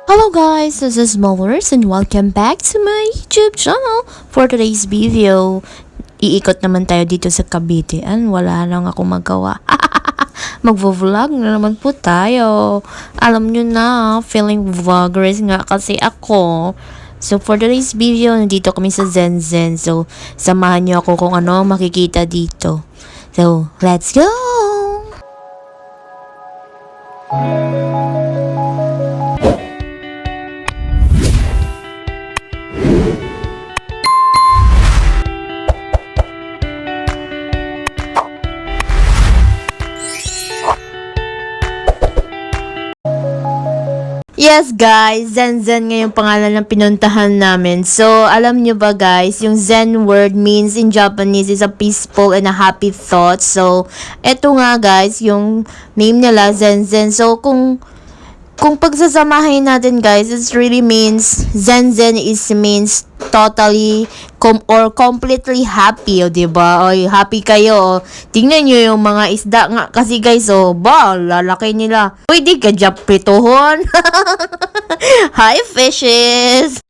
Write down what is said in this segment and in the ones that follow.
Hello guys, this is Molars and welcome back to my YouTube channel. For today's video, iikot naman tayo dito sa Cavite. Wala nang ako magawa. Magvo-vlog na naman po tayo. Alam nyo na, feeling vloggers nga kasi ako. So for today's video, nandito kami sa Zenzen. So samahan nyo ako kung ano makikita dito. So let's go! Yes guys, Zenzen nga yung pangalan ng pinuntahan namin. So, alam nyo ba guys, yung Zen word means in Japanese is a peaceful and a happy thought. So, eto nga guys, yung name nila Zenzen. So, kung pagsasamahin natin guys, it really means, Zenzen means totally or completely happy, o diba? O happy kayo, o. Tingnan nyo yung mga isda nga kasi guys, o lalaki nila. Pwede ka dyan prituhon. Hi fishes!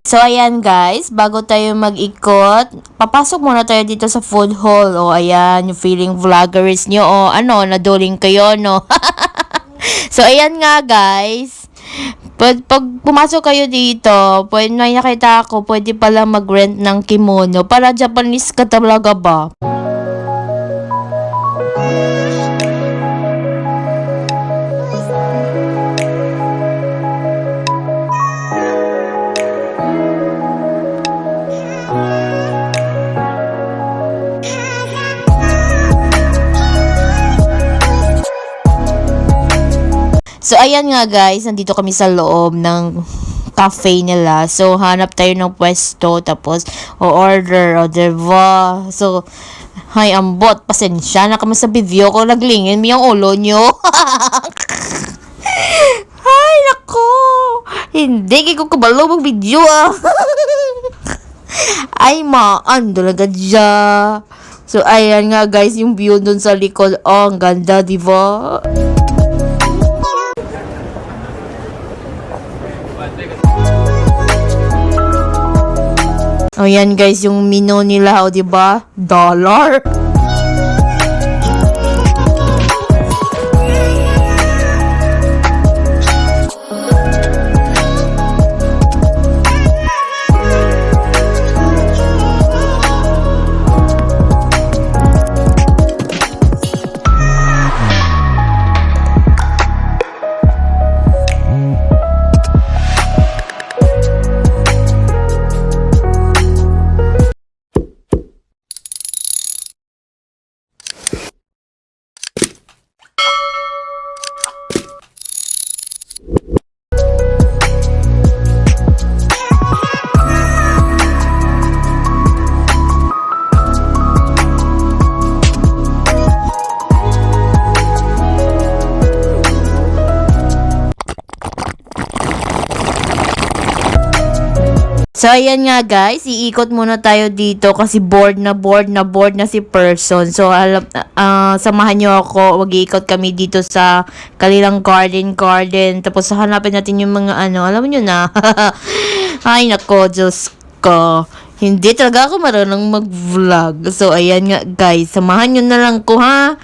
So, ayan guys, bago tayo mag-ikot, papasok muna tayo dito sa food hall. O, ayan, yung feeling vloggers nyo. O, naduling kayo, no? So, ayan nga guys. Pag pumasok kayo dito, may nakita ako, pwede pala mag-rent ng kimono. Para Japanese ka talaga ba? So, ayan nga guys, nandito kami sa loob ng cafe nila. So, hanap tayo ng pwesto, tapos, order, o diba? So, hay, ambot, pasensya na kami sa video ko, naglingin mo yung ulo nyo. Ay, nako! Hindi, ko kabalo mag-video, Ay, maan, talaga dya. So, ayan nga guys, yung view dun sa likod. Oh, ang ganda, diba? Oh, yan guys, yung menu nila, o diba? Dollar. So, ayan nga guys, iikot muna tayo dito kasi bored na si person. So, samahan nyo ako, mag-iikot kami dito sa kanilang garden. Tapos, hanapin natin yung mga alam nyo na. Ay, nako, Diyos ko. Hindi talaga ako marunong mag-vlog. So, ayan nga guys, samahan nyo na lang ko, ha?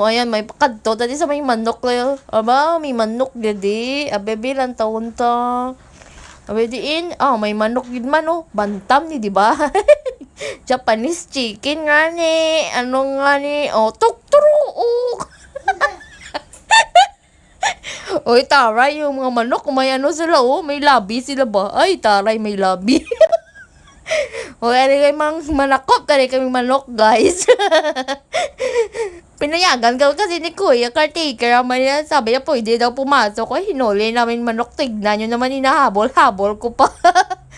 O, ayan, may pakadto. Dati sa may manok kayo. Aba, may manok gadi. Abebe lang taon ta. Abe diin. May manok yun man, Bantam ni, di ba? Japanese chicken nga ni. Ano nga ni? Tukturuok. Oy, taray, yung mga manok, may ano sila, may labi sila ba? Ay, taray, may labi. O, ano kayo manakop, tari kami manok, guys. Pinayagan ka kasi ni Kuya caretaker, sabi niya, pwede daw pumasok. Ay, hinuli namin manok, tignan nyo naman, hinahabol-habol ko pa.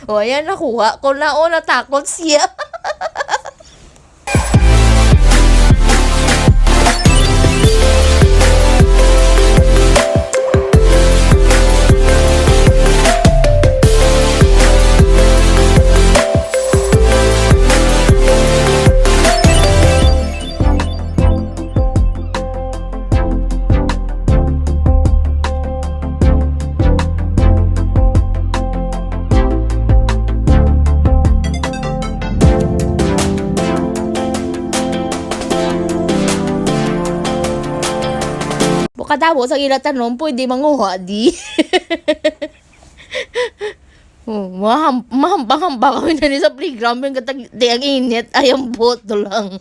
O, ayan, nakuha ko na, natakot siya. Kadabo sa ila tanom, pwede manguha di. Mahambang-hambang kami na sa playground. Yung katag, di ang init, ay ang boto lang.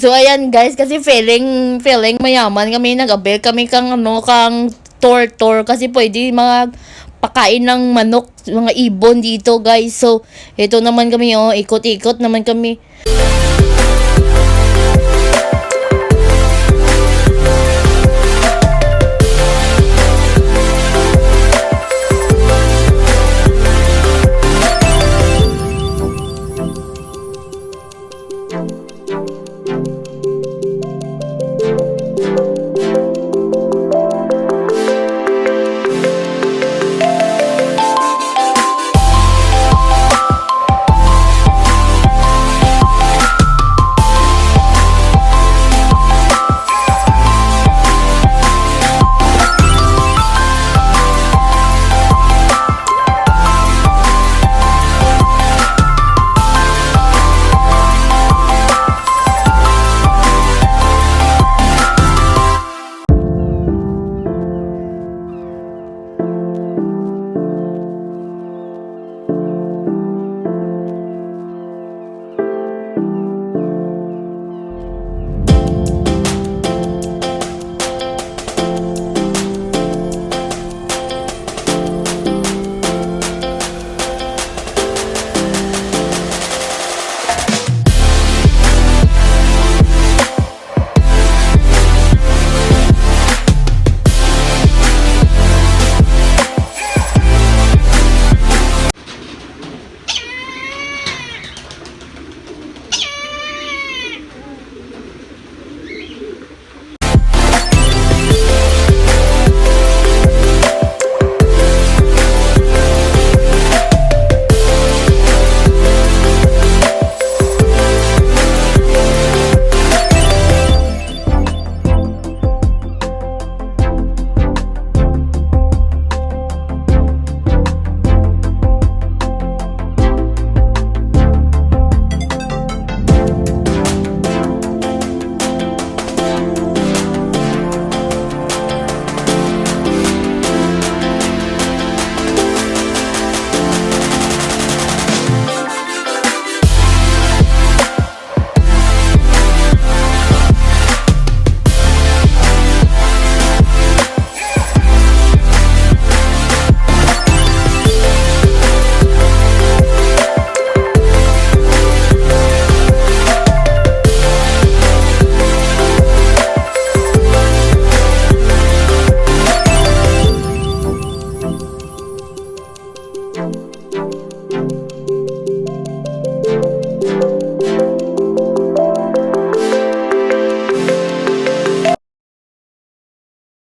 So, ayan guys, kasi feeling mayaman kami, nag-abel kami kang tour kasi pwede mga pakain ng manok, mga ibon dito guys. So, ito naman kami, ikot-ikot naman kami.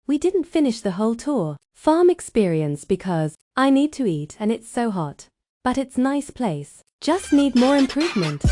We didn't finish the whole tour, farm experience because I need to eat and it's so hot. but it's nice place. Just need more improvement.